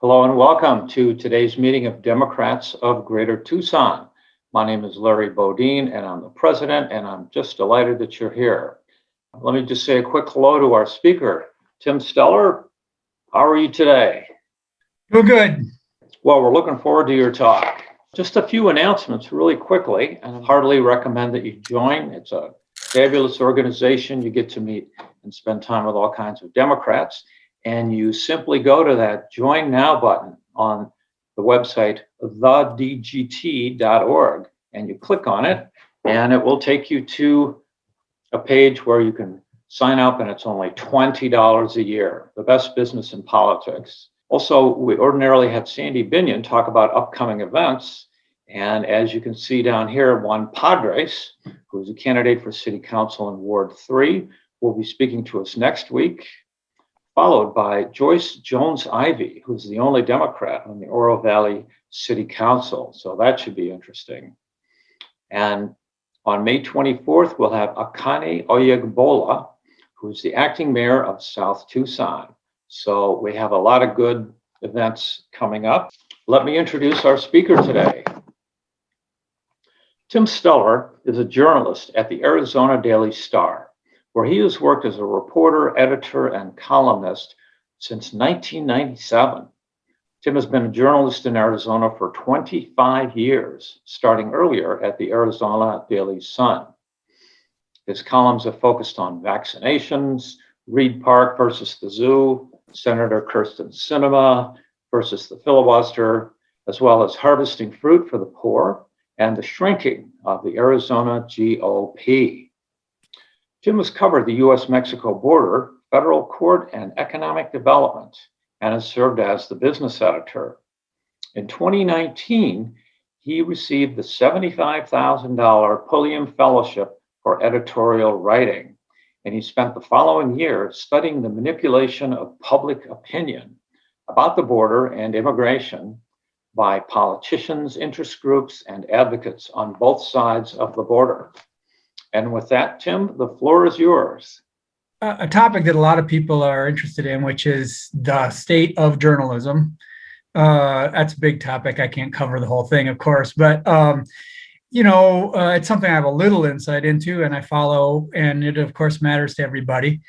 Hello and welcome to today's meeting of Democrats of Greater Tucson. My name is Larry Bodine and I'm the president, and I'm just delighted that you're here. Let me just say a quick hello to our speaker, Tim Steller. How are you today? Doing good. Well, we're looking forward to your talk. Just a few announcements really quickly, and I heartily recommend that you join. It's a fabulous organization. You get to meet and spend time with all kinds of Democrats. And you simply go to that Join Now button on the website, thedgt.org, and you click on it, and it will take you to a page where you can sign up, and it's only $20 a year, the best business in politics. Also, we ordinarily have Sandy Binion talk about upcoming events, and as you can see down here, Juan Padres, who's a candidate for City Council in Ward 3, will be speaking to us next week, followed by Joyce Jones-Ivy, who's the only Democrat on the Oro Valley City Council. So that should be interesting. And on May 24th, we'll have Akane Oyegbola, who's the acting mayor of South Tucson. So we have a lot of good events coming up. Let me introduce our speaker today. Tim Steller is a journalist at the Arizona Daily Star, where he has worked as a reporter, editor, and columnist since 1997. Tim has been a journalist in Arizona for 25 years, starting earlier at the Arizona Daily Sun. His columns have focused on vaccinations, Reed Park versus the zoo, Senator Kyrsten Sinema versus the filibuster, as well as harvesting fruit for the poor and the shrinking of the Arizona GOP. Tim has covered the U.S.-Mexico border, federal court, and economic development, and has served as the business editor. In 2019, he received the $75,000 Pulliam Fellowship for editorial writing, and he spent the following year studying the manipulation of public opinion about the border and immigration by politicians, interest groups, and advocates on both sides of the border. And with that, Tim, the floor is yours. A topic that a lot of people are interested in, which is the state of journalism. That's a big topic. I can't cover the whole thing, of course, but it's something I have a little insight into, and I follow, and it of course matters to everybody.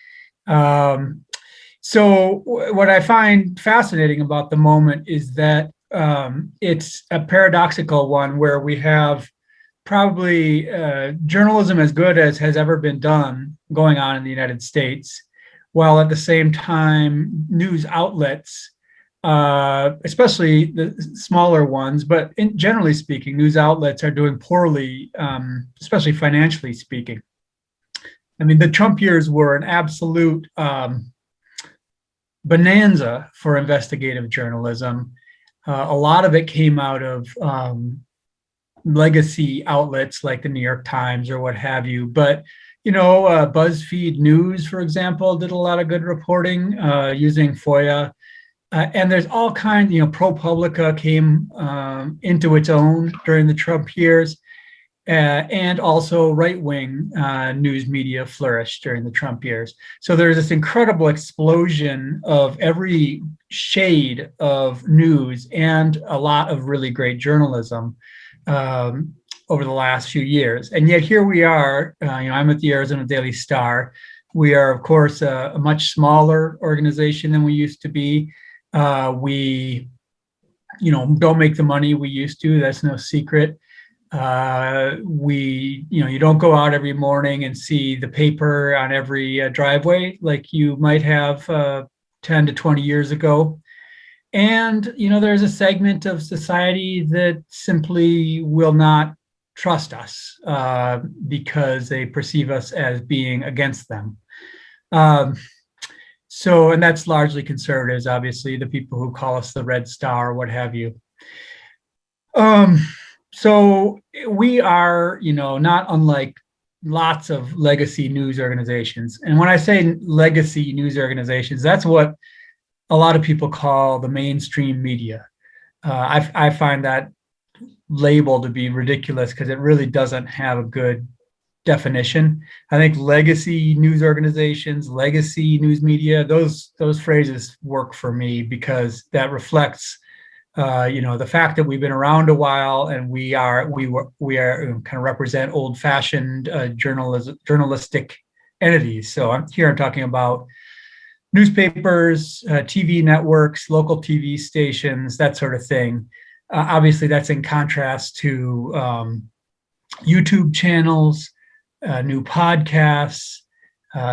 So what I find fascinating about the moment is that it's a paradoxical one where we have probably journalism as good as has ever been done going on in the United States, while at the same time news outlets, especially the smaller ones, but generally speaking, news outlets are doing poorly, especially financially speaking. I mean, the Trump years were an absolute bonanza for investigative journalism. A lot of it came out of legacy outlets like the New York Times or what have you. But, BuzzFeed News, for example, did a lot of good reporting using FOIA. And there's all kinds, ProPublica came into its own during the Trump years. And also right-wing news media flourished during the Trump years. So there's this incredible explosion of every shade of news and a lot of really great journalism over the last few years. And yet here we are, I'm at the Arizona Daily Star. We are, of course, a much smaller organization than we used to be. We, don't make the money we used to. That's no secret. You don't go out every morning and see the paper on every driveway like you might have 10 to 20 years ago. And, there's a segment of society that simply will not trust us because they perceive us as being against them. And that's largely conservatives, obviously, the people who call us the Red Star, what have you. So we are, not unlike lots of legacy news organizations. And when I say legacy news organizations, that's what a lot of people call the mainstream media. I find that label to be ridiculous because it really doesn't have a good definition. I think legacy news organizations, legacy news media, those phrases work for me because that reflects the fact that we've been around a while, and we are kind of represent old-fashioned journalistic entities. So I'm talking about newspapers, TV networks, local TV stations, that sort of thing. Obviously, that's in contrast to YouTube channels, new podcasts,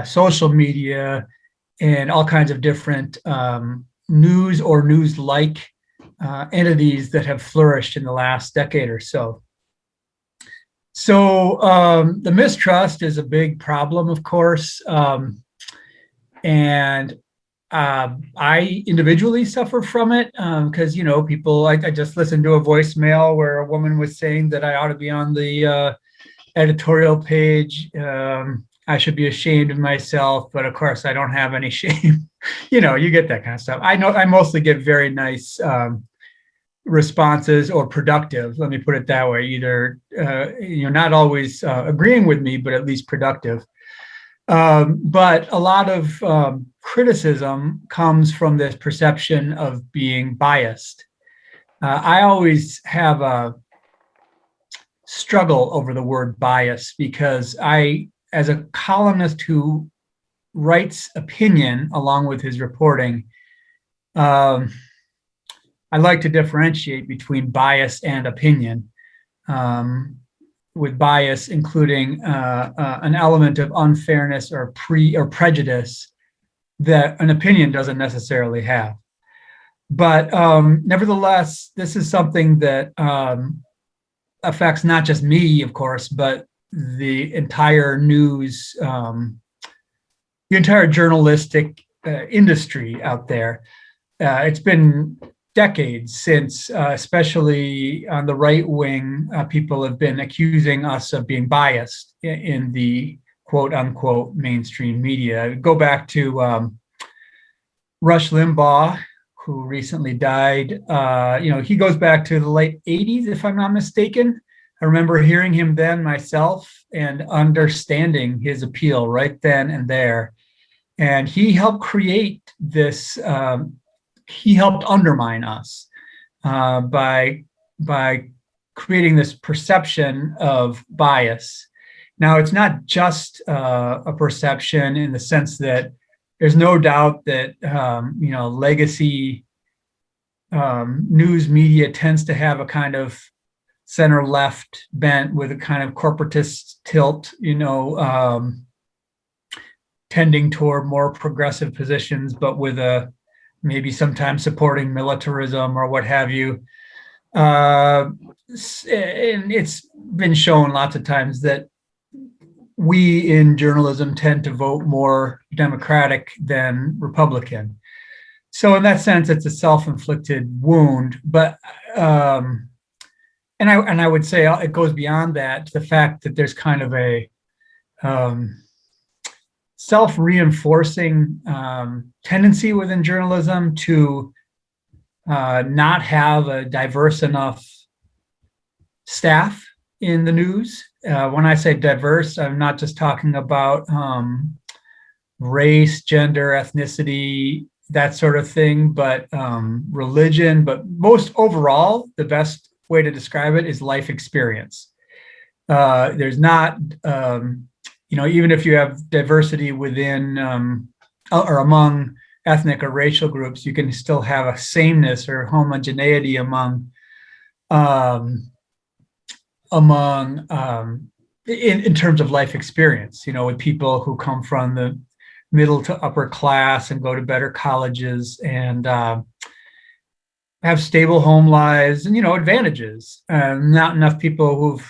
social media, and all kinds of different news or news-like entities that have flourished in the last decade or so. So the mistrust is a big problem, of course. And I individually suffer from it because, people, I just listened to a voicemail where a woman was saying that I ought to be on the editorial page. I should be ashamed of myself, but of course I don't have any shame. You get that kind of stuff. I know I mostly get very nice responses, or productive, let me put it that way, either, not always agreeing with me, but at least productive. But a lot of criticism comes from this perception of being biased. I always have a struggle over the word bias because as a columnist who writes opinion along with his reporting, I like to differentiate between bias and opinion, with bias including an element of unfairness or prejudice that an opinion doesn't necessarily have. But nevertheless, this is something that affects not just me, of course, but the entire news, the entire journalistic industry out there. It's been decades since, especially on the right wing, people have been accusing us of being biased in the quote unquote mainstream media. Go back to Rush Limbaugh, who recently died. He goes back to the late 80s, if I'm not mistaken. I remember hearing him then myself and understanding his appeal right then and there. And he helped create this, he helped undermine us by creating this perception of bias. Now, it's not just a perception in the sense that there's no doubt that legacy news media tends to have a kind of center-left bent with a kind of corporatist tilt, tending toward more progressive positions, but with a maybe sometimes supporting militarism or what have you. And it's been shown lots of times that we in journalism tend to vote more Democratic than Republican. So in that sense, it's a self-inflicted wound. But and I would say it goes beyond that, to the fact that there's kind of a self-reinforcing tendency within journalism to not have a diverse enough staff in the news. When I say diverse, I'm not just talking about race, gender, ethnicity, that sort of thing, but religion. But most overall, the best way to describe it is life experience. There's not, even if you have diversity within or among ethnic or racial groups, you can still have a sameness or homogeneity among in terms of life experience, with people who come from the middle to upper class and go to better colleges and have stable home lives and, advantages. Not enough people who've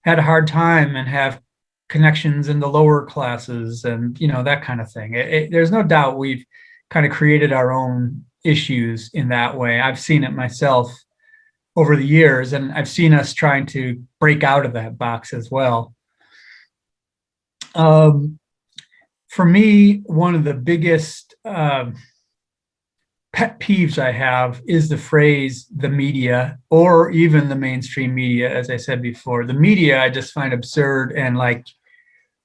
had a hard time and have connections in the lower classes and, that kind of thing. There's no doubt we've kind of created our own issues in that way. I've seen it myself over the years, and I've seen us trying to break out of that box as well. For me, one of the biggest pet peeves I have is the phrase the media, or even the mainstream media. As I said before, the media I just find absurd, and like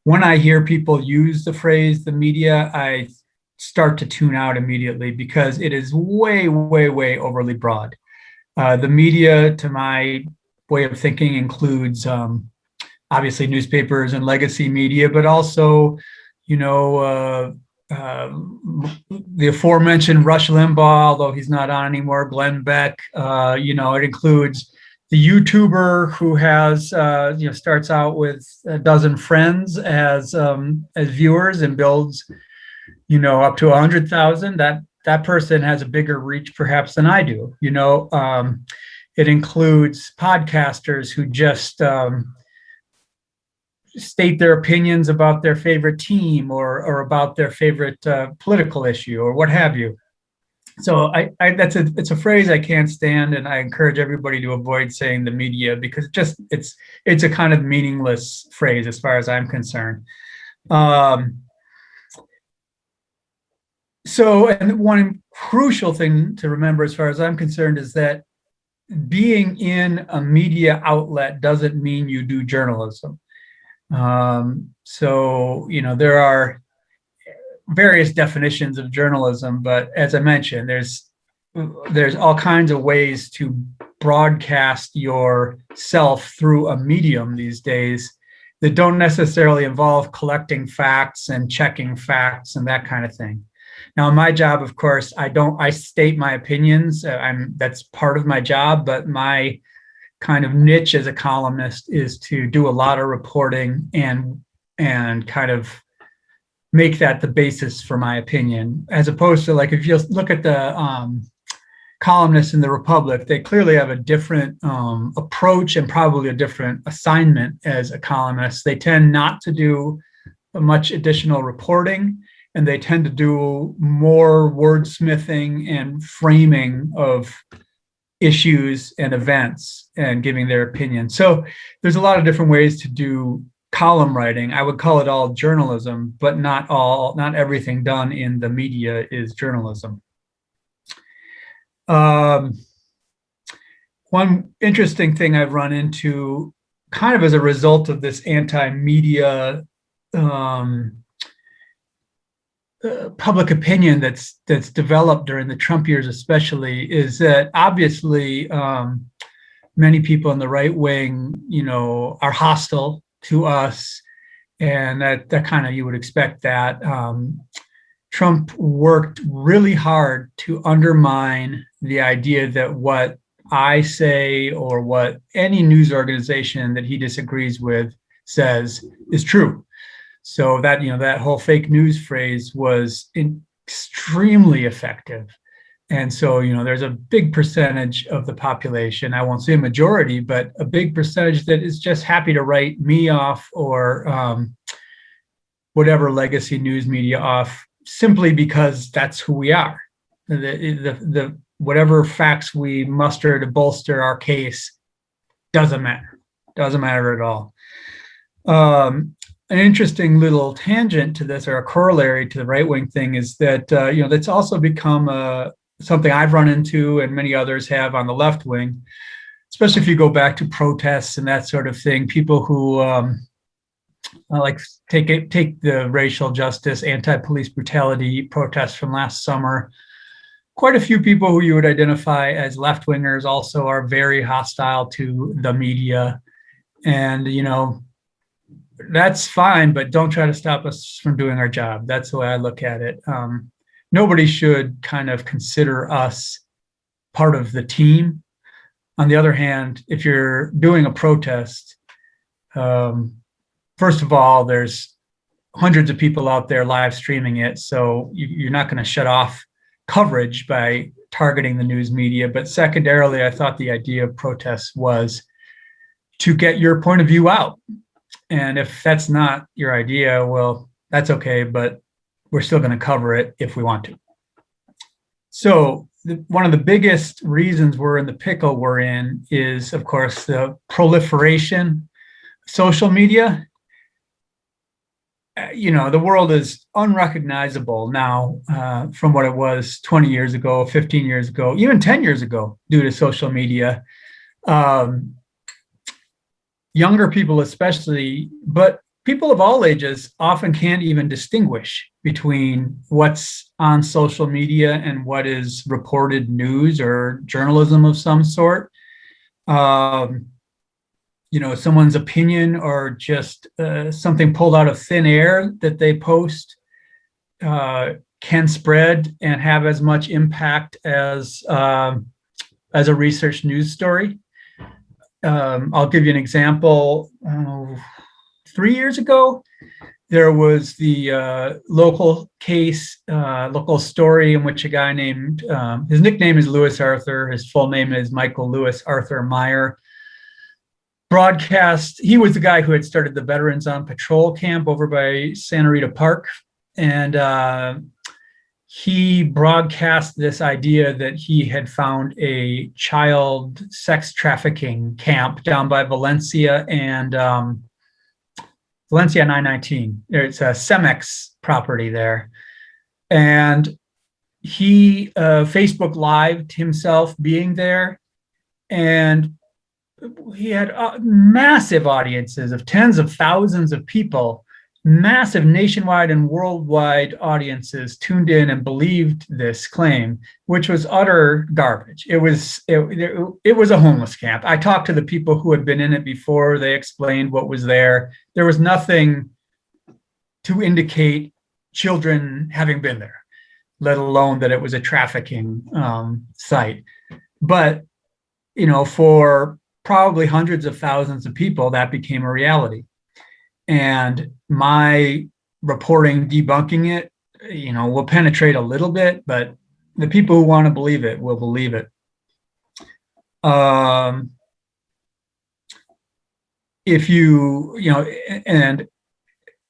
when I hear people use the phrase the media, I start to tune out immediately because it is way, way, way overly broad. The media, to my way of thinking, includes obviously newspapers and legacy media, but also, you know, the aforementioned Rush Limbaugh, although he's not on anymore, Glenn Beck. You know, it includes the YouTuber who has, you know, starts out with a dozen friends as viewers and builds, you know, up to 100,000. That person has a bigger reach perhaps than I do. You know, it includes podcasters who just state their opinions about their favorite team or about their favorite political issue or what have you. So it's a phrase I can't stand, and I encourage everybody to avoid saying the media because it's a kind of meaningless phrase as far as I'm concerned. So, and one crucial thing to remember as far as I'm concerned is that being in a media outlet doesn't mean you do journalism. So, you know, there are various definitions of journalism, but as I mentioned, there's all kinds of ways to broadcast yourself through a medium these days that don't necessarily involve collecting facts and checking facts and that kind of thing. Now, in my job, of course, I state my opinions. That's part of my job, but my kind of niche as a columnist is to do a lot of reporting and kind of make that the basis for my opinion, as opposed to, like, if you look at the columnists in the Republic, they clearly have a different approach and probably a different assignment as a columnist. They tend not to do much additional reporting, and they tend to do more wordsmithing and framing of issues and events and giving their opinion. So there's a lot of different ways to do column writing. I would call it all journalism, but not everything done in the media is journalism. One interesting thing I've run into kind of as a result of this anti-media public opinion that's developed during the Trump years especially is that obviously many people in the right wing, you know, are hostile to us, and that kind of, you would expect that. Trump worked really hard to undermine the idea that what I say or what any news organization that he disagrees with says is true. So that, you know, that whole fake news phrase was extremely effective. And so, you know, there's a big percentage of the population, I won't say a majority, but a big percentage that is just happy to write me off or whatever legacy news media off simply because that's who we are. The whatever facts we muster to bolster our case doesn't matter at all. An interesting little tangent to this, or a corollary to the right-wing thing, is that you know, that's also become something I've run into and many others have on the left wing, especially if you go back to protests and that sort of thing. People who like take the racial justice, anti-police brutality protests from last summer. Quite a few people who you would identify as left-wingers also are very hostile to the media, and you know, that's fine, but don't try to stop us from doing our job. That's the way I look at it. Nobody should kind of consider us part of the team. On the other hand, if you're doing a protest, first of all, there's hundreds of people out there live streaming it, so you're not going to shut off coverage by targeting the news media. But secondarily, I thought the idea of protests was to get your point of view out. And if that's not your idea, well, that's okay, but we're still going to cover it if we want to. So one of the biggest reasons we're in the pickle we're in is, of course, the proliferation of social media. the world is unrecognizable now from what it was 20 years ago, 15 years ago, even 10 years ago, due to social media. Younger people especially, but people of all ages often can't even distinguish between what's on social media and what is reported news or journalism of some sort. Someone's opinion or just something pulled out of thin air that they post can spread and have as much impact as a research news story. I'll give you an example. 3 years ago, there was the local story in which a guy named, his nickname is Lewis Arthur, his full name is Michael Lewis Arthur Meyer, broadcast. He was the guy who had started the Veterans on Patrol camp over by Santa Rita Park. And he broadcast this idea that he had found a child sex trafficking camp down by Valencia and Valencia 919. It's a Cemex property there. And he Facebook Lived himself being there. And he had massive audiences of tens of thousands of people, massive nationwide and worldwide audiences tuned in and believed this claim, which was utter garbage. It was a homeless camp. I talked to the people who had been in it before. They explained what was there. There was nothing to indicate children having been there, let alone that it was a trafficking site. But, for probably hundreds of thousands of people, that became a reality. And my reporting debunking it, will penetrate a little bit, but the people who want to believe it will believe it. If you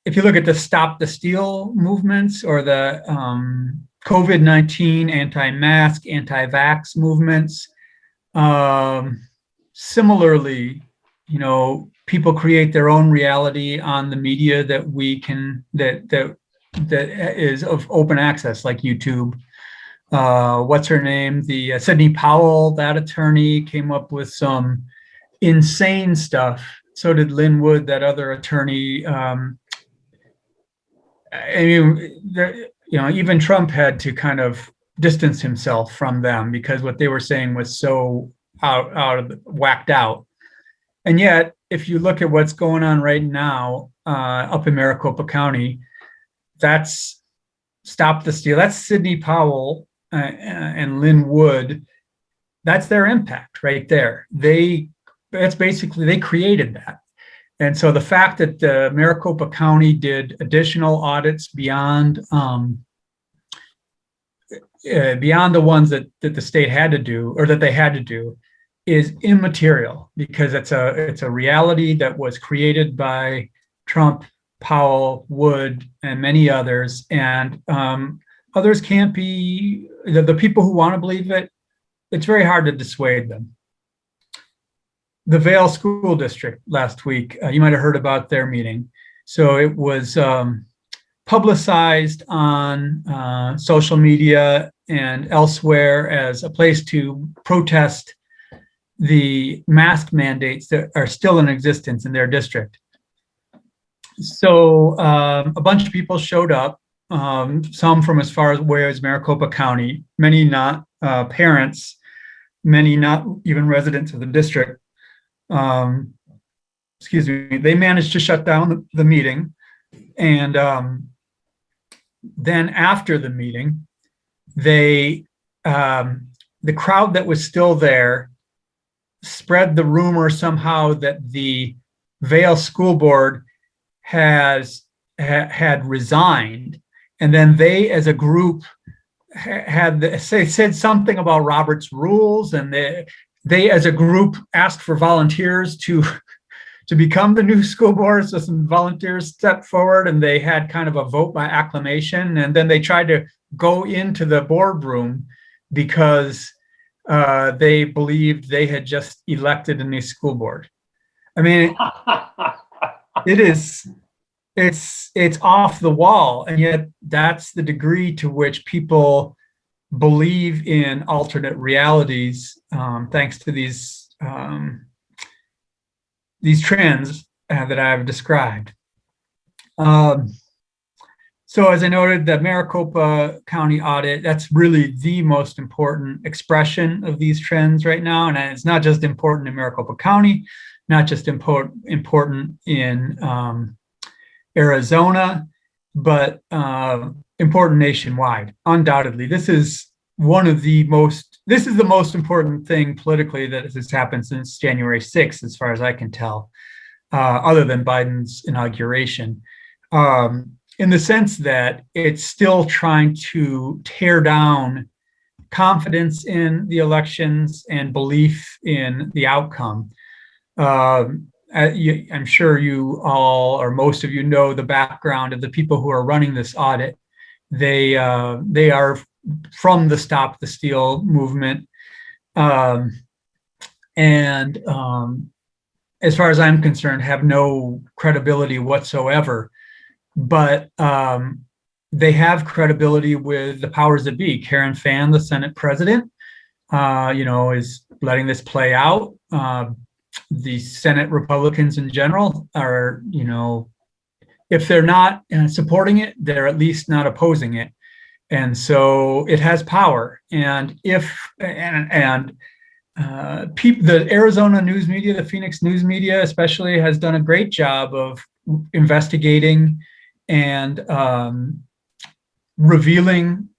look at the Stop the Steal movements or the COVID-19 anti-mask, anti-vax movements, similarly, people create their own reality on the media that is of open access, like YouTube. What's her name? The Sidney Powell, that attorney, came up with some insane stuff. So did Lynn Wood, that other attorney. Even Trump had to kind of distance himself from them because what they were saying was so whacked out. And yet, if you look at what's going on right now up in Maricopa County, that's Stop the Steal. That's Sidney Powell and Lynn Wood. That's their impact right there. They created that. And so the fact that Maricopa County did additional audits beyond the ones that the state had to do, or that they had to do, is immaterial, because it's a reality that was created by Trump, Powell, Wood, and many others. And others can't be, the people who want to believe it, it's very hard to dissuade them. The Vail School District last week, you might have heard about their meeting. So it was publicized on social media and elsewhere as a place to protest the mask mandates that are still in existence in their district. So a bunch of people showed up, some from as far away as Maricopa County, many not parents, many not even residents of the district. They managed to shut down the meeting. And then after the meeting, the crowd that was still there spread the rumor somehow that the Vail School Board had resigned, and then they, as a group, said something about Robert's rules, and they as a group asked for volunteers to become the new school board. So some volunteers stepped forward, and they had kind of a vote by acclamation, and then they tried to go into the boardroom because they believed they had just elected a new school board. I mean, it is it's off the wall, and yet that's the degree to which people believe in alternate realities, thanks to these trends that I've described. So as I noted, the Maricopa County audit, that's really the most important expression of these trends right now. And it's not just important in Maricopa County, not just important in Arizona, but important nationwide. Undoubtedly, this is the most important thing politically that has happened since January 6th, as far as I can tell, other than Biden's inauguration. In the sense that it's still trying to tear down confidence in the elections and belief in the outcome. I'm sure you all, or most of you, know the background of the people who are running this audit. They are from the Stop the Steal movement. And as far as I'm concerned, have no credibility whatsoever. But they have credibility with the powers that be. Karen Fann, the Senate president, is letting this play out. The Senate Republicans in general are, if they're not supporting it, they're at least not opposing it. And so it has power. And the Arizona news media, the Phoenix news media especially, has done a great job of investigating and revealing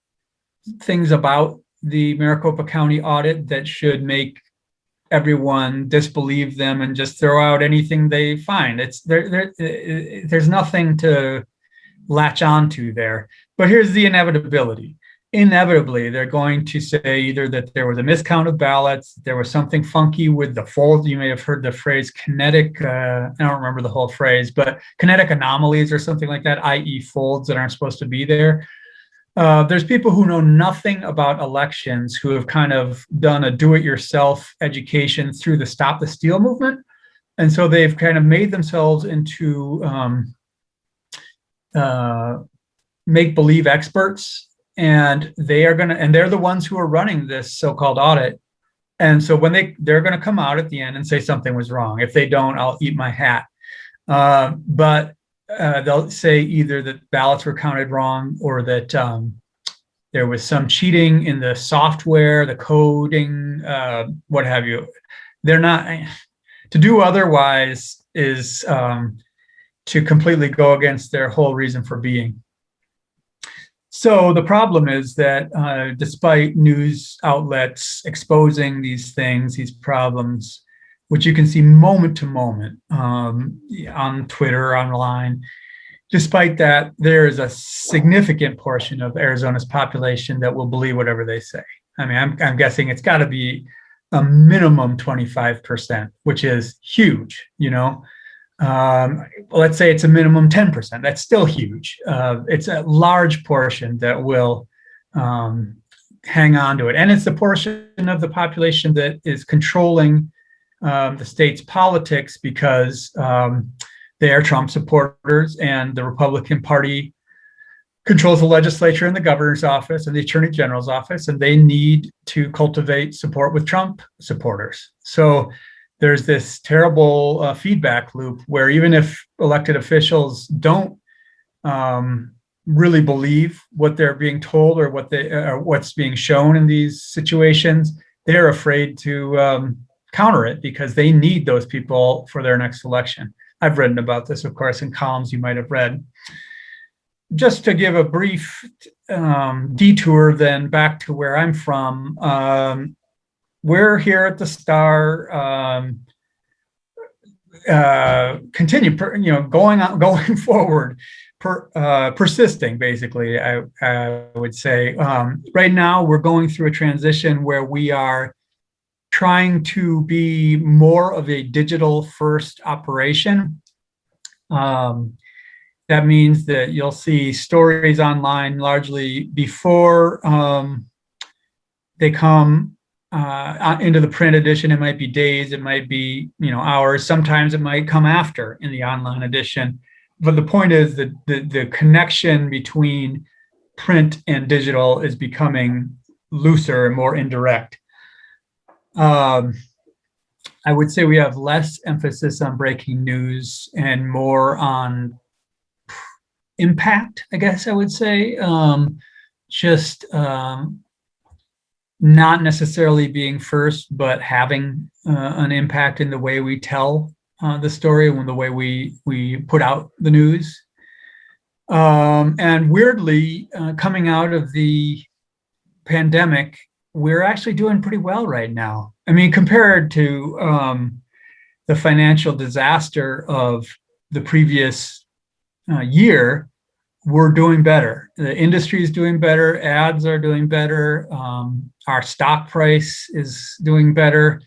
things about the Maricopa County audit that should make everyone disbelieve them and just throw out anything they find. There's nothing to latch onto there. But here's the inevitability. Inevitably, they're going to say either that there was a miscount of ballots, there was something funky with the folds. You may have heard the phrase kinetic, I don't remember the whole phrase, but kinetic anomalies or something like that, i.e. folds that aren't supposed to be there. There's people who know nothing about elections who have kind of done a do-it-yourself education through the Stop the Steal movement. And so they've kind of made themselves into make-believe experts. And they're the ones who are running this so-called audit. And so when they're going to come out at the end and say something was wrong. If they don't, I'll eat my hat. But they'll say either that ballots were counted wrong, or that there was some cheating in the software, the coding, what have you. They're not, to do otherwise is to completely go against their whole reason for being. So the problem is that despite news outlets exposing these things, these problems, which you can see moment to moment on Twitter, online, despite that, there is a significant portion of Arizona's population that will believe whatever they say. I mean, I'm guessing it's got to be a minimum 25%, which is huge, let's say it's a minimum 10%. That's still huge. It's a large portion that will hang on to it. And it's the portion of the population that is controlling the state's politics, because they are Trump supporters, and the Republican Party controls the legislature and the governor's office and the attorney general's office, and they need to cultivate support with Trump supporters. So there's this terrible feedback loop where even if elected officials don't really believe what they're being told or what's being shown in these situations, they're afraid to counter it because they need those people for their next election. I've written about this, of course, in columns you might have read. Just to give a brief detour then back to where I'm from, we're here at the Star, going forward, persisting, basically, I would say. Right now, we're going through a transition where we are trying to be more of a digital first operation. That means that you'll see stories online largely before they come into the print edition. It might be days, it might be hours. Sometimes it might come after in the online edition. but the point is that the connection between print and digital is becoming looser and more indirect. I would say we have less emphasis on breaking news and more on impact, I guess I would say. Just not necessarily being first, but having an impact in the way we tell the story and the way we put out the news. And weirdly, coming out of the pandemic, we're actually doing pretty well right now. I mean, compared to the financial disaster of the previous year, we're doing better. The industry is doing better. Ads are doing better. Our stock price is doing better.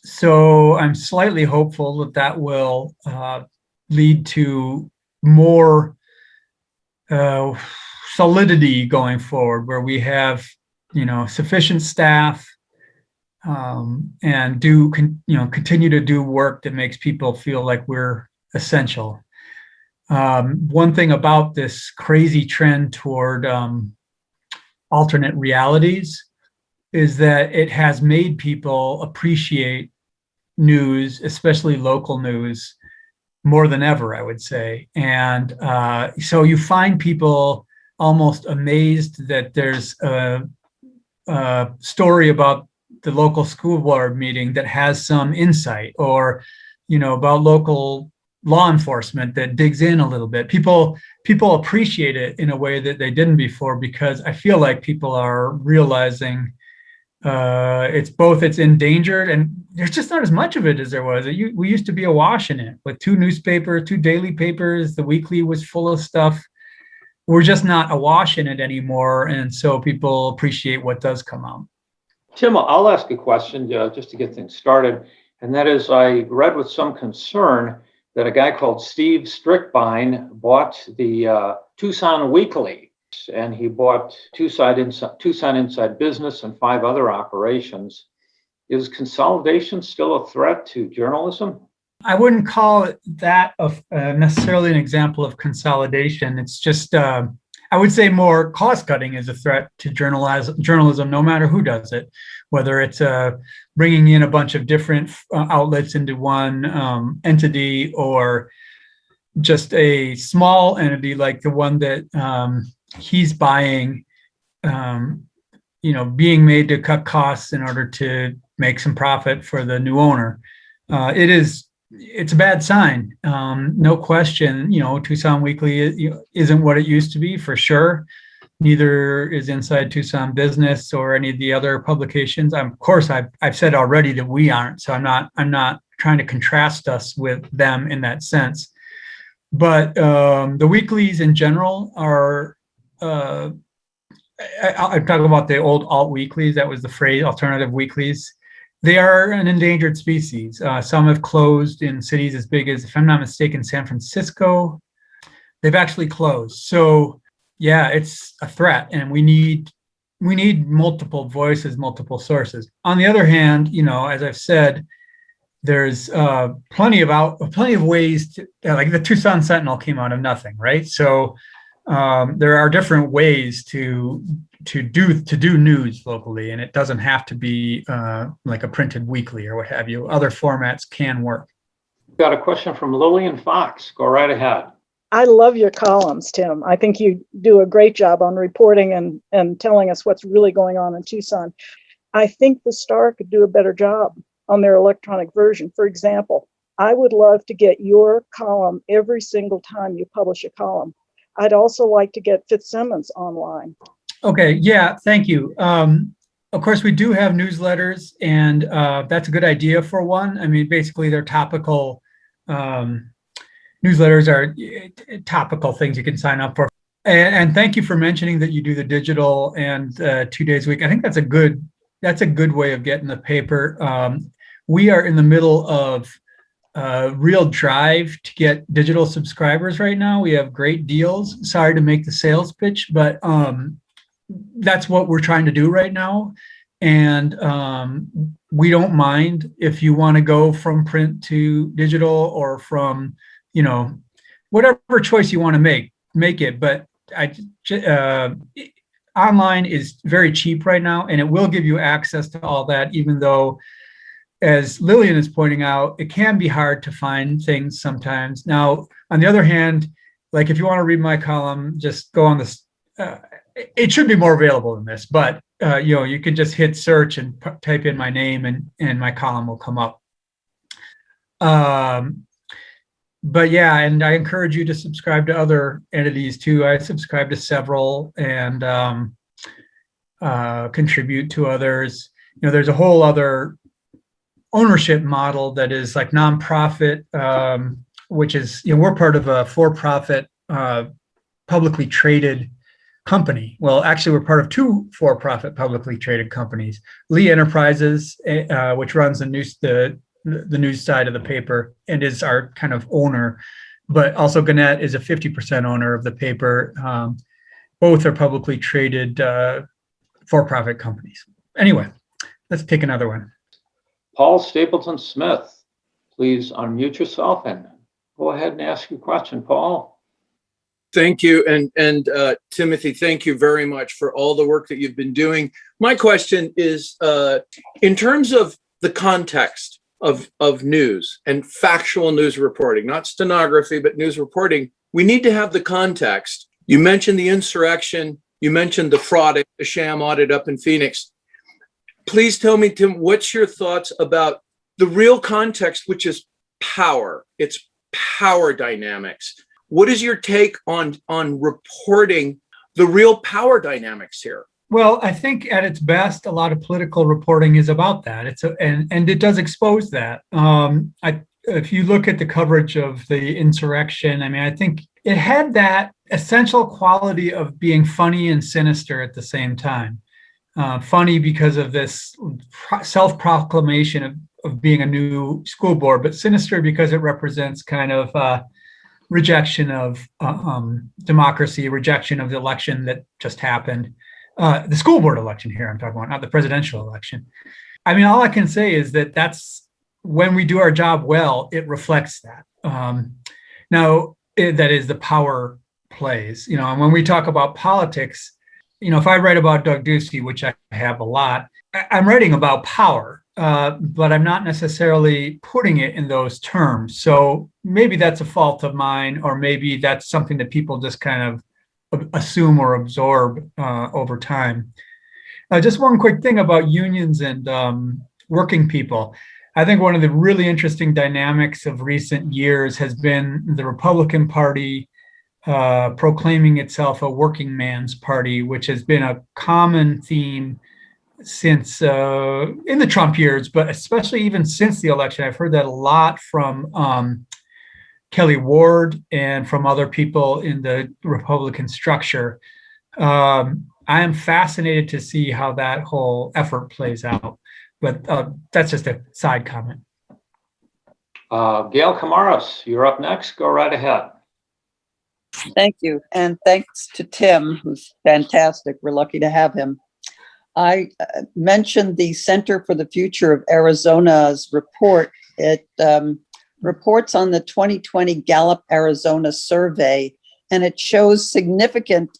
So I'm slightly hopeful that that will lead to more solidity going forward, where we have, sufficient staff and continue to do work that makes people feel like we're essential. One thing about this crazy trend toward alternate realities is that it has made people appreciate news, especially local news, more than ever, I would say. And so you find people almost amazed that there's a story about the local school board meeting that has some insight, or, about local law enforcement that digs in a little bit. People appreciate it in a way that they didn't before, because I feel like people are realizing it's endangered, and there's just not as much of it as there was. We used to be awash in it with two daily papers. The weekly was full of stuff. We're just not awash in it anymore, and so people appreciate what does come out. Tim, I'll ask a question just to get things started, and that is, I read with some concern that a guy called Steve Strickbine bought the Tucson Weekly, and he bought Tucson Inside Business and 5 other operations. Is consolidation still a threat to journalism? I wouldn't call it that necessarily an example of consolidation. It's just, I would say more cost cutting is a threat to journalism, no matter who does it, whether it's bringing in a bunch of different outlets into one entity, or just a small entity like the one that he's buying, being made to cut costs in order to make some profit for the new owner. It's a bad sign. No question, Tucson Weekly isn't what it used to be, for sure. Neither is Inside Tucson Business or any of the other publications. Of course, I've said already that we aren't, so I'm not trying to contrast us with them in that sense. But the weeklies in general are, I'm talking about the old alt weeklies. That was the phrase, alternative weeklies. They are an endangered species. Some have closed in cities as big as, if I'm not mistaken, San Francisco. They've actually closed. So yeah, it's a threat, and we need multiple voices, multiple sources. On the other hand, as I've said, there's plenty of ways to, like the Tucson Sentinel came out of nothing, right? So there are different ways to do news locally, and it doesn't have to be like a printed weekly or what have you. Other formats can work. Got a question from Lillian Fox. Go right ahead. I love your columns, Tim. I think you do a great job on reporting and telling us what's really going on in Tucson. I think the Star could do a better job on their electronic version. For example, I would love to get your column every single time you publish a column. I'd also like to get Fitzsimmons online. Okay, yeah, thank you. Of course, we do have newsletters, and that's a good idea for one. I mean, basically, they're topical. Newsletters are topical things you can sign up for. And thank you for mentioning that you do the digital and 2 days a week. I think that's a good way of getting the paper. We are in the middle of real drive to get digital subscribers right now. We have great deals. Sorry to make the sales pitch, but that's what we're trying to do right now. And we don't mind if you want to go from print to digital, or from, whatever choice you want to make it. But online is very cheap right now, and it will give you access to all that, even though, as Lillian is pointing out, it can be hard to find things sometimes. Now, on the other hand, like if you want to read my column, just go on this. It should be more available than this, but you can just hit search and type in my name, and my column will come up. But yeah, and I encourage you to subscribe to other entities too. I subscribe to several and contribute to others. There's a whole other ownership model that is like nonprofit, which is, we're part of a for-profit publicly traded company. Well, actually, we're part of two for-profit publicly traded companies. Lee Enterprises, which runs the news side of the paper and is our kind of owner, but also Gannett is a 50% owner of the paper. Both are publicly traded for-profit companies. Anyway, let's take another one. Paul Stapleton Smith, please unmute yourself and go ahead and ask your question, Paul. Thank you. And Timothy, thank you very much for all the work that you've been doing. My question is, in terms of the context of news and factual news reporting, not stenography, but news reporting, we need to have the context. You mentioned the insurrection. You mentioned the fraud, the sham audit up in Phoenix. Please tell me, Tim, what's your thoughts about the real context, which is power? It's power dynamics. What is your take on reporting the real power dynamics here? Well, I think at its best, a lot of political reporting is about that. And it does expose that. If you look at the coverage of the insurrection, I mean, I think it had that essential quality of being funny and sinister at the same time. Funny because of this self-proclamation of being a new school board, but sinister because it represents kind of rejection of democracy, rejection of the election that just happened. The school board election here I'm talking about, not the presidential election. I mean, all I can say is that that's when we do our job well, it reflects that. That is the power plays, and when we talk about politics, if I write about Doug Ducey, which I have a lot, I'm writing about power, but I'm not necessarily putting it in those terms. So maybe that's a fault of mine, or maybe that's something that people just kind of assume or absorb over time. Just one quick thing about unions and working people. I think one of the really interesting dynamics of recent years has been the Republican Party proclaiming itself a working man's party, which has been a common theme since in the Trump years, but especially even since the election. I've heard that a lot from Kelly Ward and from other people in the Republican structure. I am fascinated to see how that whole effort plays out, but that's just a side comment. Gail Camaras, you're up next. Go right ahead. Thank you. And thanks to Tim, who's fantastic. We're lucky to have him. I mentioned the Center for the Future of Arizona's report. It reports on the 2020 Gallup Arizona survey, and it shows significant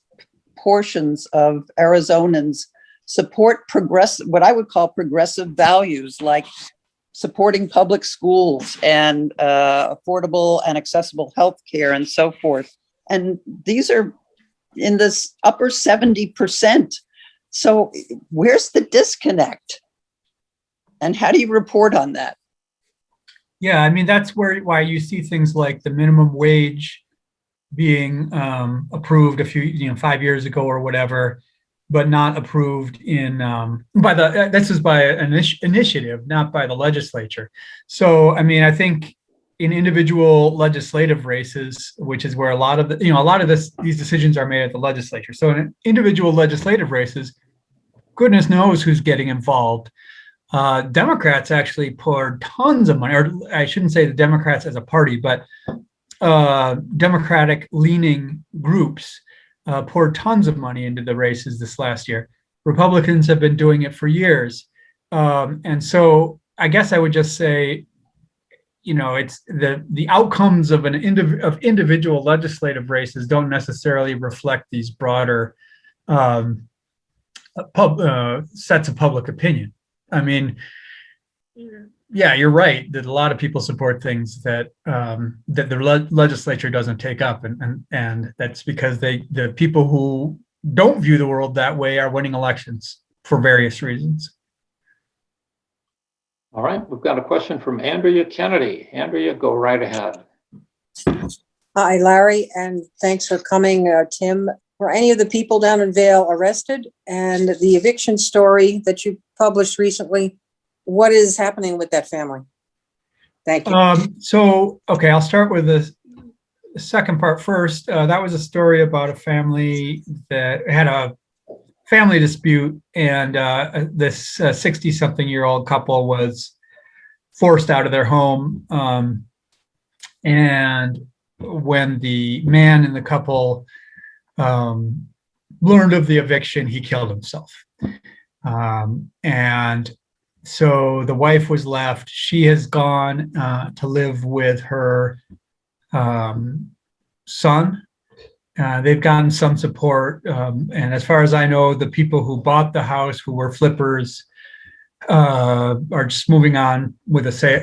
portions of Arizonans support what I would call progressive values, like supporting public schools and affordable and accessible health care and so forth. And these are in this upper 70%. So where's the disconnect? And how do you report on that? Yeah, I mean, that's why you see things like the minimum wage being approved 5 years ago or whatever, but not approved this is by an initiative, not by the legislature. So, I mean, I think in individual legislative races, which is where a lot of these decisions are made at the legislature. So in individual legislative races, goodness knows who's getting involved. Democrats actually poured tons of money, or I shouldn't say the Democrats as a party, but Democratic leaning groups poured tons of money into the races this last year. Republicans have been doing it for years. And so I guess I would just say, it's the outcomes of individual legislative races don't necessarily reflect these broader sets of public opinion. I mean, yeah, you're right that a lot of people support things that the legislature doesn't take up, and that's because the people who don't view the world that way are winning elections for various reasons. All right, we've got a question from Andrea Kennedy. Andrea, go right ahead. Hi, Larry, and thanks for coming, Tim. Were any of the people down in Vail arrested? And the eviction story that you published recently, what is happening with that family? Thank you. Okay, I'll start with the second part first. That was a story about a family that had a family dispute, and this 60-something-year-old couple was forced out of their home. And when the man in the couple learned of the eviction, he killed himself. And so the wife was left. She has gone to live with her son. They've gotten some support. And as far as I know, the people who bought the house, who were flippers, are just moving on with a sale,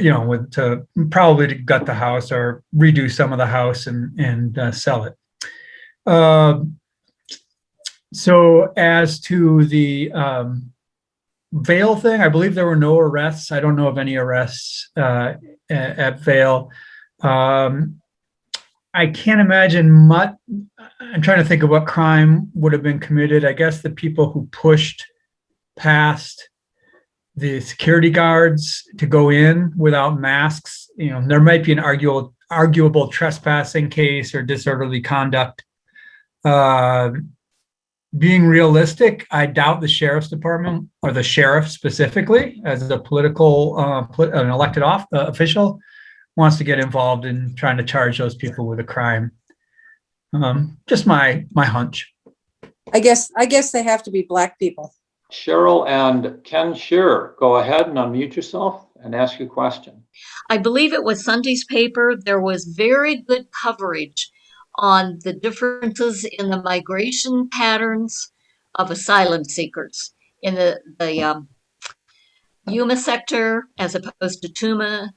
to probably to gut the house or redo some of the house and sell it. So as to the Vail thing, I believe there were no arrests. I don't know of any arrests at Vail. I can't imagine much. I'm trying to think of what crime would have been committed. I guess the people who pushed past the security guards to go in without masks, there might be an arguable trespassing case or disorderly conduct. Being realistic, I doubt the sheriff's department or the sheriff specifically, as a political, an elected official, wants to get involved in trying to charge those people with a crime. Just my hunch. I guess they have to be Black people. Cheryl and Ken Shearer, go ahead and unmute yourself and ask your question. I believe it was Sunday's paper. There was very good coverage on the differences in the migration patterns of asylum seekers in the Yuma sector as opposed to Tucson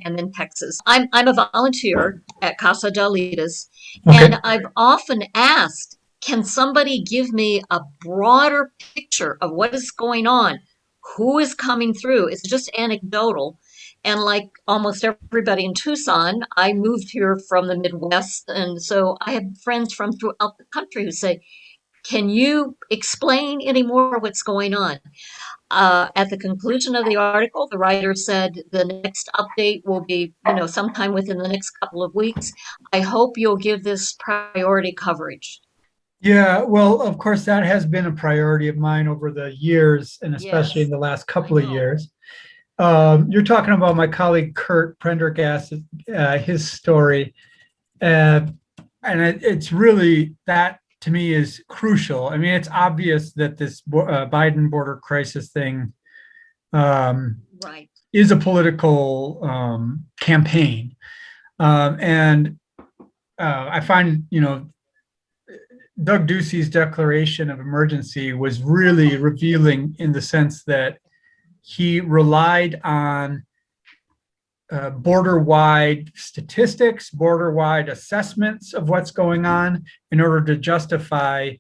and then Texas. I'm a volunteer at Casa de Alitas, and I've often asked, can somebody give me a broader picture of what is going on? Who is coming through? It's just anecdotal. And like almost everybody in Tucson, I moved here from the Midwest. And so I have friends from throughout the country who say, can you explain any more what's going on? At the conclusion of the article, the writer said the next update will be, sometime within the next couple of weeks. I hope you'll give this priority coverage. Yeah, well, of course, that has been a priority of mine over the years, and especially in the last couple of years. You're talking about my colleague Kurt Prendergast, his story, and it's really, that to me is crucial. I mean, it's obvious that this Biden border crisis thing is a political campaign, and I find, Doug Ducey's declaration of emergency was really revealing in the sense that he relied on border-wide statistics, border-wide assessments of what's going on in order to justify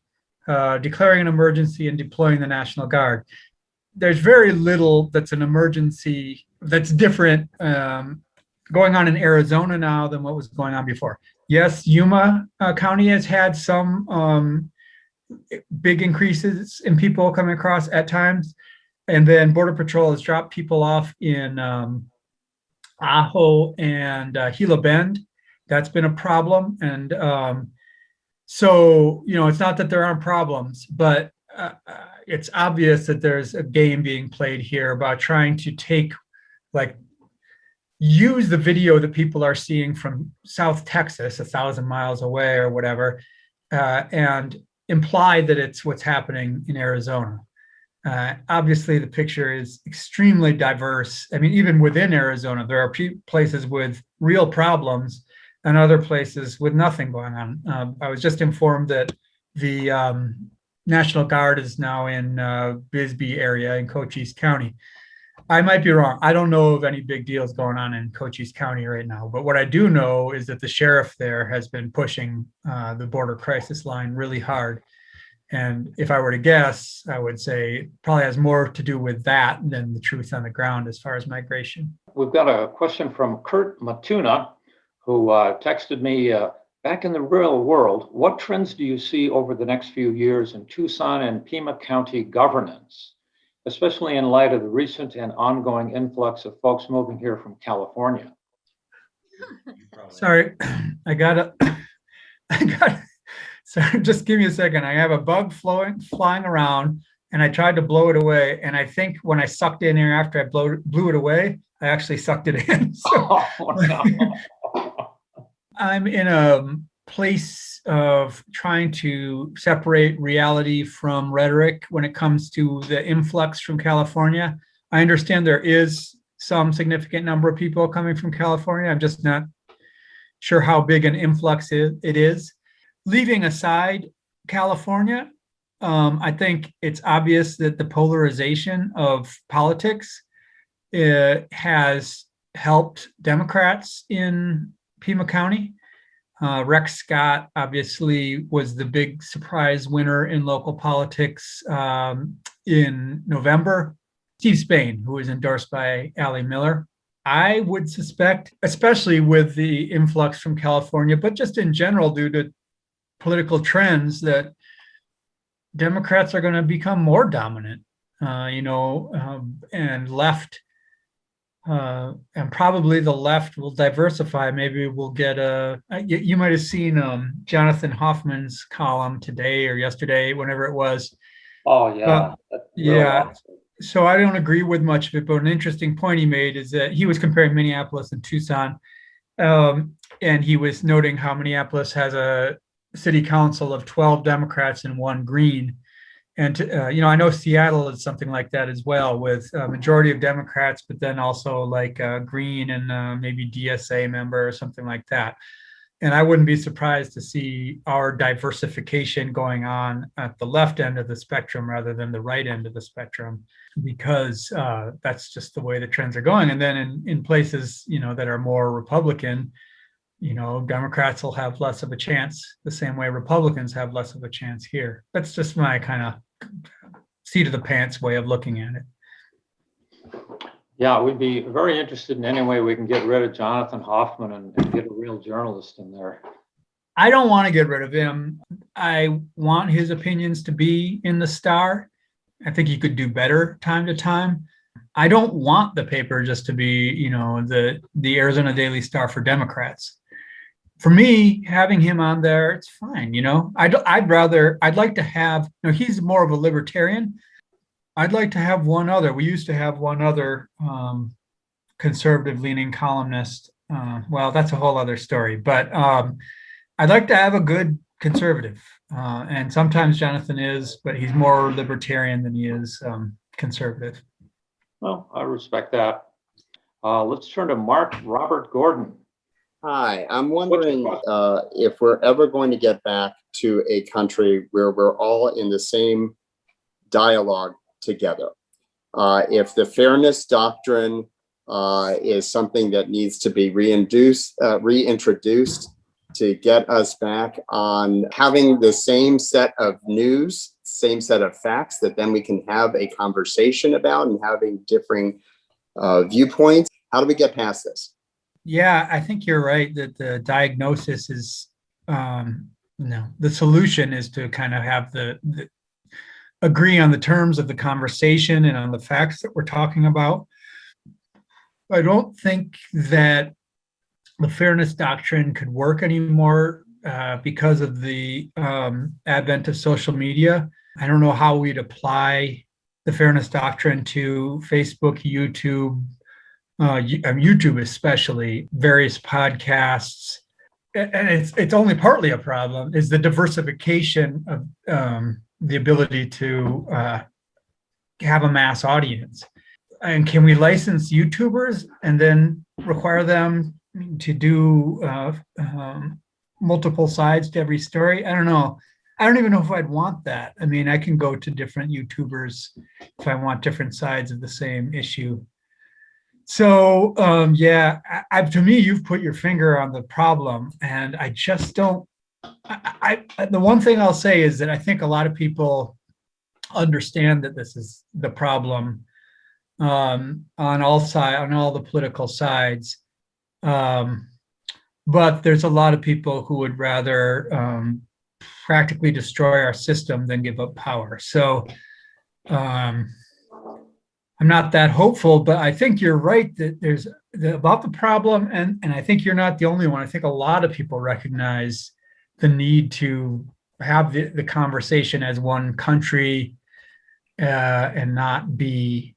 declaring an emergency and deploying the National Guard. There's very little that's an emergency that's different going on in Arizona now than what was going on before. Yes, Yuma County has had some big increases in people coming across at times. And then Border Patrol has dropped people off in Ajo and Gila Bend. That's been a problem. And so, it's not that there aren't problems, but it's obvious that there's a game being played here about trying to use the video that people are seeing from South Texas, 1,000 miles away or whatever, and imply that it's what's happening in Arizona. Obviously, the picture is extremely diverse. I mean, even within Arizona, there are places with real problems and other places with nothing going on. I was just informed that the National Guard is now in Bisbee area in Cochise County. I might be wrong. I don't know of any big deals going on in Cochise County right now. But what I do know is that the sheriff there has been pushing the border crisis line really hard. And if I were to guess, I would say it probably has more to do with that than the truth on the ground as far as migration. We've got a question from Kurt Matuna, who texted me, back in the real world, what trends do you see over the next few years in Tucson and Pima County governance, especially in light of the recent and ongoing influx of folks moving here from California? Sorry, I got sorry, just give me a second. I have a bug flying around and I tried to blow it away. And I think when I sucked in air after I blew it away, I actually sucked it in. So Oh, no. I'm in a place of trying to separate reality from rhetoric when it comes to the influx from California. I understand there is some significant number of people coming from California. I'm just not sure how big an influx it is. Leaving aside California, I think it's obvious that the polarization of politics has helped Democrats in Pima County. Rex Scott obviously was the big surprise winner in local politics in November. Steve Spain, who was endorsed by Ally Miller. I would suspect, especially with the influx from California, but just in general due to political trends, that Democrats are going to become more dominant, and left. And probably the left will diversify. Maybe we'll get you might have seen Jonathan Hoffman's column today or yesterday, whenever it was. Oh, yeah. Yeah. So I don't agree with much of it, but an interesting point he made is that he was comparing Minneapolis and Tucson. And he was noting how Minneapolis has a city council of 12 Democrats and 1 Green. And, I know Seattle is something like that as well, with a majority of Democrats, but then also like Green and maybe DSA member or something like that. And I wouldn't be surprised to see our diversification going on at the left end of the spectrum rather than the right end of the spectrum, because that's just the way the trends are going. And then in places, that are more Republican, Democrats will have less of a chance, the same way Republicans have less of a chance here. That's just my kind of seat of the pants way of looking at it. Yeah, we'd be very interested in any way we can get rid of Jonathan Hoffman and get a real journalist in there. I don't want to get rid of him. I want his opinions to be in the Star. I think he could do better time to time. I don't want the paper just to be, the Arizona Daily Star for Democrats. For me, having him on there, it's fine. I'd like to have, he's more of a libertarian. I'd like to have one other. We used to have one other conservative leaning columnist. Well, that's a whole other story, but I'd like to have a good conservative. And sometimes Jonathan is, but he's more libertarian than he is conservative. Well, I respect that. Let's turn to Mark Robert Gordon. Hi, I'm wondering if we're ever going to get back to a country where we're all in the same dialogue together. If the fairness doctrine is something that needs to be reintroduced to get us back on having the same set of news, same set of facts that then we can have a conversation about and having differing viewpoints. How do we get past this? Yeah, I think you're right that the diagnosis is, the solution is to kind of have the agree on the terms of the conversation and on the facts that we're talking about. I don't think that the fairness doctrine could work anymore because of the advent of social media. I don't know how we'd apply the fairness doctrine to Facebook, YouTube, YouTube especially, various podcasts. And it's only partly a problem, is the diversification of the ability to have a mass audience. And can we license YouTubers and then require them to do multiple sides to every story? I don't know. I don't even know if I'd want that. I mean, I can go to different YouTubers if I want different sides of the same issue. So yeah, to me, you've put your finger on the problem, and I just don't. The one thing I'll say is that I think a lot of people understand that this is the problem on all the political sides, but there's a lot of people who would rather practically destroy our system than give up power. So I'm not that hopeful, but I think you're right that there's about the problem, and I think you're not the only one. I think a lot of people recognize the need to have the conversation as one country and not be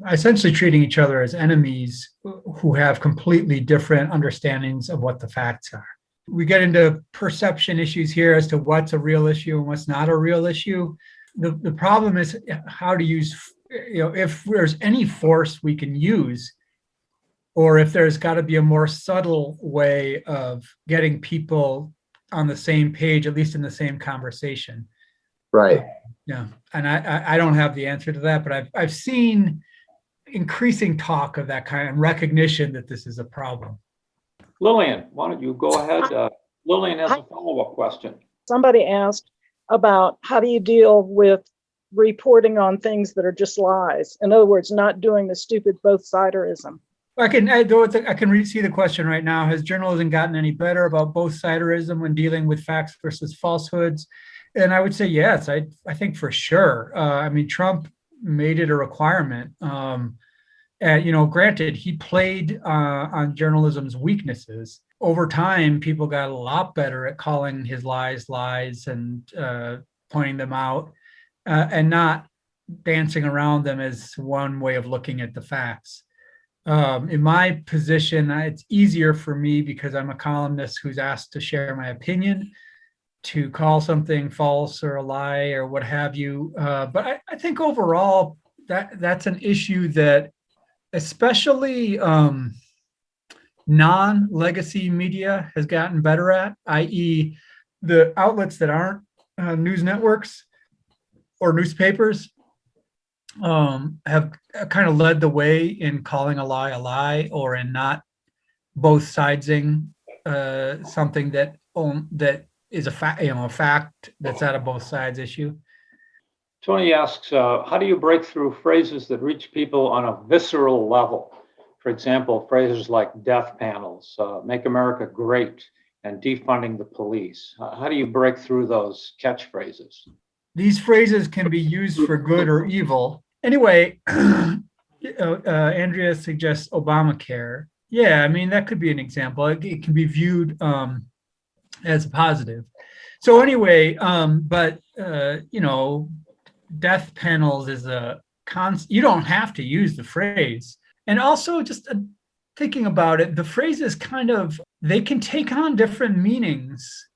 essentially treating each other as enemies who have completely different understandings of what the facts are. We get into perception issues here as to what's a real issue and what's not a real issue. The problem is how to use, if there's any force we can use, or if there's got to be a more subtle way of getting people on the same page, at least in the same conversation. Right. Yeah, and I don't have the answer to that, but I've seen increasing talk of that kind and recognition that this is a problem. Lillian, why don't you go ahead? Lillian has a follow-up question. Somebody asked about how do you deal with reporting on things that are just lies? In other words, not doing the stupid both-siderism. I can see the question right now. Has journalism gotten any better about both-siderism when dealing with facts versus falsehoods? And I would say yes. I think for sure. I mean, Trump made it a requirement. Granted, he played on journalism's weaknesses. Over time, people got a lot better at calling his lies and pointing them out and not dancing around them as one way of looking at the facts. In my position, it's easier for me because I'm a columnist who's asked to share my opinion, to call something false or a lie or what have you. But I think overall that's an issue that especially non-legacy media has gotten better at, i.e. the outlets that aren't news networks or newspapers have kind of led the way in calling a lie or in not both sidesing something that is a fact that's at a both sides issue. Tony asks, how do you break through phrases that reach people on a visceral level? For example, phrases like death panels, make America great, and defunding the police. How do you break through those catchphrases? These phrases can be used for good or evil. Anyway, Andrea suggests Obamacare. Yeah, I mean, that could be an example. It can be viewed as a positive. So anyway, death panels is you don't have to use the phrase. And also just thinking about it, the phrases they can take on different meanings.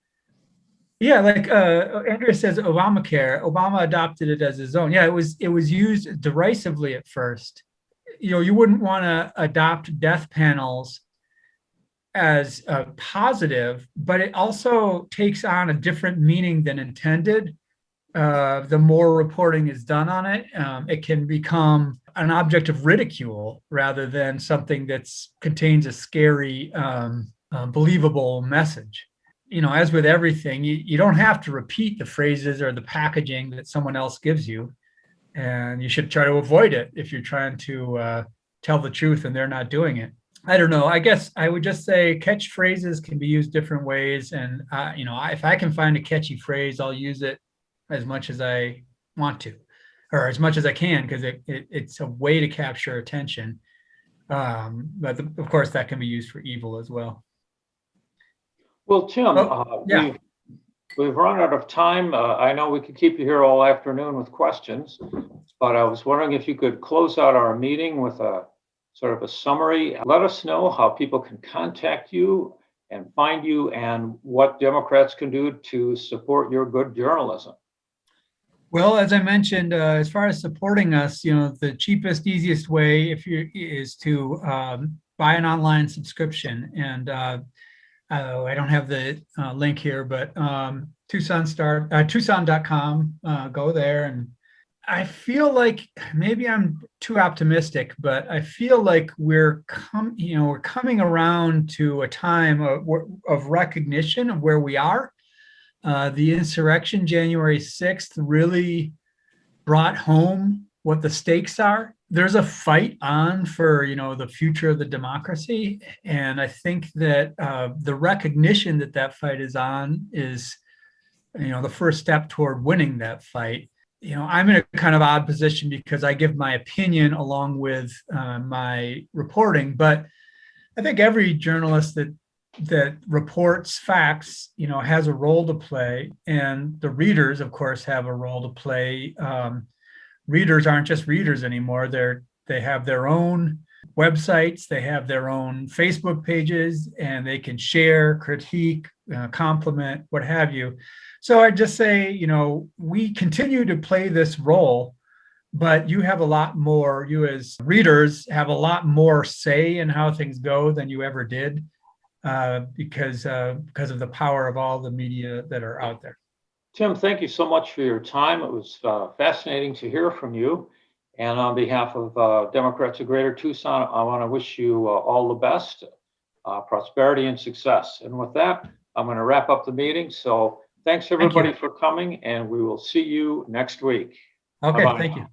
Yeah, like Andrea says, Obamacare. Obama adopted it as his own. Yeah, it was used derisively at first. You wouldn't want to adopt death panels as a positive, but it also takes on a different meaning than intended. The more reporting is done on it, it can become an object of ridicule rather than something that contains a scary, believable message. As with everything, you don't have to repeat the phrases or the packaging that someone else gives you, and you should try to avoid it if you're trying to tell the truth and they're not doing it. I don't know. I guess I would just say catchphrases can be used different ways, and if I can find a catchy phrase, I'll use it as much as I want to, or as much as I can, because it's a way to capture attention. But of course, that can be used for evil as well. Well, Tim, yeah. we've run out of time. I know we could keep you here all afternoon with questions, but I was wondering if you could close out our meeting with a sort of a summary. Let us know how people can contact you and find you, and what Democrats can do to support your good journalism. Well, as I mentioned, as far as supporting us, the cheapest, easiest way is to buy an online subscription. And I don't have the link here, but Tucson.com, go there. And I feel like maybe I'm too optimistic, but I feel like we're coming around to a time of recognition of where we are. The insurrection, January 6th, really brought home what the stakes are. There's a fight on for, the future of the democracy. And I think that the recognition that that fight is on is, the first step toward winning that fight. I'm in a kind of odd position because I give my opinion along with my reporting, but I think every journalist that reports facts, has a role to play, and the readers, of course, have a role to play. Readers aren't just readers anymore. They have their own websites, they have their own Facebook pages, and they can share, critique, compliment, what have you. So I just say, we continue to play this role, but you have a lot more. You as readers have a lot more say in how things go than you ever did. Because of the power of all the media that are out there. Tim, thank you so much for your time. It was fascinating to hear from you. And on behalf of Democrats of Greater Tucson, I want to wish you all the best, prosperity and success. And with that, I'm going to wrap up the meeting. So thanks everybody for coming, and we will see you next week. Okay, Bye-bye. thank you.